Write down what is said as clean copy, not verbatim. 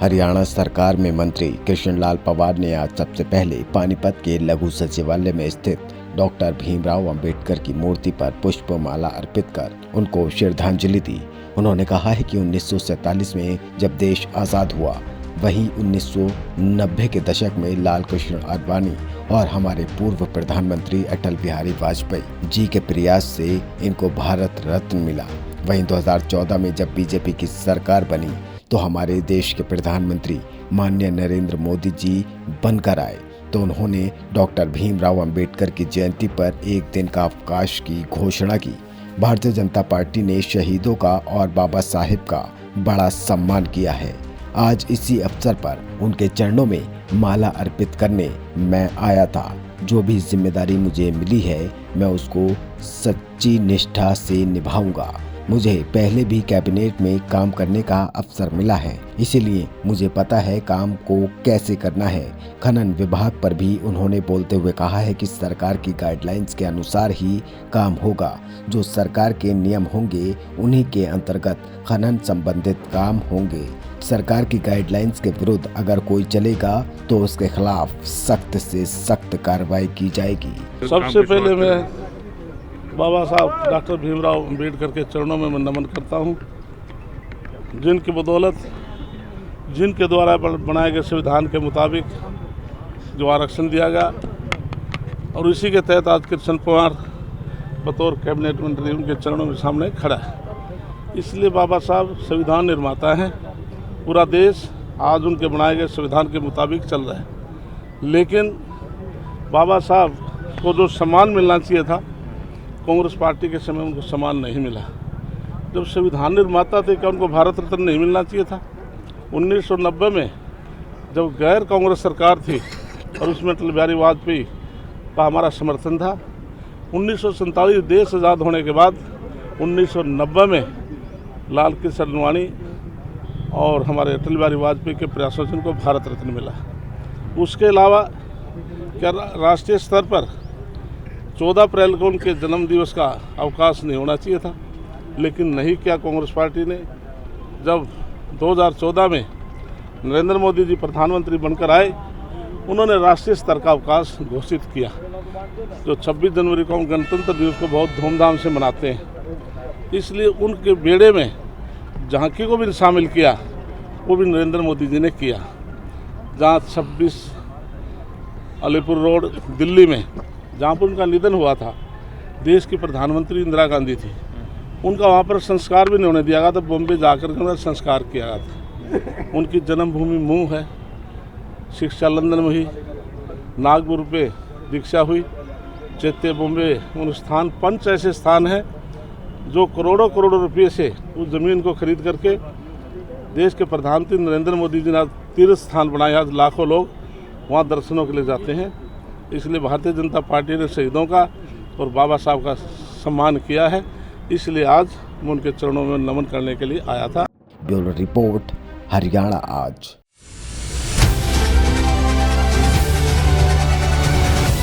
हरियाणा सरकार में मंत्री कृष्णलाल पंवार ने आज सबसे पहले पानीपत के लघु सचिवालय में स्थित डॉक्टर भीमराव अंबेडकर की मूर्ति पर पुष्पमाला अर्पित कर उनको श्रद्धांजलि दी। उन्होंने कहा है कि 1947 में जब देश आज़ाद हुआ, वहीं 1990 के दशक में लाल कृष्ण आडवाणी और हमारे पूर्व प्रधानमंत्री अटल बिहारी वाजपेयी जी के प्रयास से इनको भारत रत्न मिला। वहीं 2014 में जब बीजेपी की सरकार बनी तो हमारे देश के प्रधानमंत्री माननीय नरेंद्र मोदी जी बनकर आए तो उन्होंने डॉक्टर भीमराव अंबेडकर की जयंती पर एक दिन का अवकाश की घोषणा की। भारतीय जनता पार्टी ने शहीदों का और बाबा साहेब का बड़ा सम्मान किया है। आज इसी अवसर पर उनके चरणों में माला अर्पित करने मैं आया था। जो भी जिम्मेदारी मुझे मिली है मैं उसको सच्ची निष्ठा से निभाऊंगा। मुझे पहले भी कैबिनेट में काम करने का अवसर मिला है, इसीलिए मुझे पता है काम को कैसे करना है। खनन विभाग पर भी उन्होंने बोलते हुए कहा है कि सरकार की गाइडलाइंस के अनुसार ही काम होगा। जो सरकार के नियम होंगे उन्हीं के अंतर्गत खनन संबंधित काम होंगे। सरकार की गाइडलाइंस के विरुद्ध अगर कोई चलेगा तो उसके खिलाफ सख्त से सख्त कार्रवाई की जाएगी। सबसे पहले मैं बाबा साहब डॉक्टर भीमराव अंबेडकर के चरणों में मैं नमन करता हूं, जिनकी बदौलत जिनके द्वारा बनाए गए संविधान के मुताबिक जो आरक्षण दिया गया और इसी के तहत आज कृष्ण पंवार बतौर कैबिनेट मंत्री उनके चरणों के सामने खड़ा है। इसलिए बाबा साहब संविधान निर्माता हैं। पूरा देश आज उनके बनाए गए संविधान के मुताबिक चल रहा है, लेकिन बाबा साहब को जो सम्मान मिलना चाहिए था, कांग्रेस पार्टी के समय उनको सम्मान नहीं मिला। जब संविधान निर्माता थे क्या उनको भारत रत्न नहीं मिलना चाहिए था? 1990 में जब गैर कांग्रेस सरकार थी और उसमें अटल बिहारी वाजपेयी का हमारा समर्थन था। 1947 देश आज़ाद होने के बाद 1990 में लाल कृष्ण आडवाणी और हमारे अटल बिहारी वाजपेयी के प्रयासों से उनको भारत रत्न मिला। उसके अलावा क्या राष्ट्रीय स्तर पर 14 अप्रैल को उनके जन्म दिवस का अवकाश नहीं होना चाहिए था, लेकिन नहीं किया कांग्रेस पार्टी ने। जब 2014 में नरेंद्र मोदी जी प्रधानमंत्री बनकर आए, उन्होंने राष्ट्रीय स्तर का अवकाश घोषित किया। जो 26 जनवरी को हम गणतंत्र दिवस को बहुत धूमधाम से मनाते हैं, इसलिए उनके बेड़े में झांकी को भी शामिल किया, वो भी नरेंद्र मोदी जी ने किया। जहाँ 26 अलीपुर रोड दिल्ली में जहाँ पर उनका निधन हुआ था, देश की प्रधानमंत्री इंदिरा गांधी थी, उनका वहाँ पर संस्कार भी नहीं होने दिया गया था। बॉम्बे जाकर के उनका संस्कार किया गया था। उनकी जन्मभूमि मऊ है, शिक्षा लंदन में हुई, नागपुर पे दीक्षा हुई, चैत्य बॉम्बे उन स्थान 5 ऐसे स्थान हैं जो करोड़ों करोड़ों रुपये से उस ज़मीन को खरीद करके देश के प्रधानमंत्री नरेंद्र मोदी जी ने तीर्थ स्थान बनाए। आज लाखों लोग वहाँ दर्शनों के लिए जाते हैं। इसलिए भारतीय जनता पार्टी ने शहीदों का और बाबा साहब का सम्मान किया है। इसलिए आज मैं उनके चरणों में नमन करने के लिए आया था। ब्यूरो रिपोर्ट, हरियाणा आज।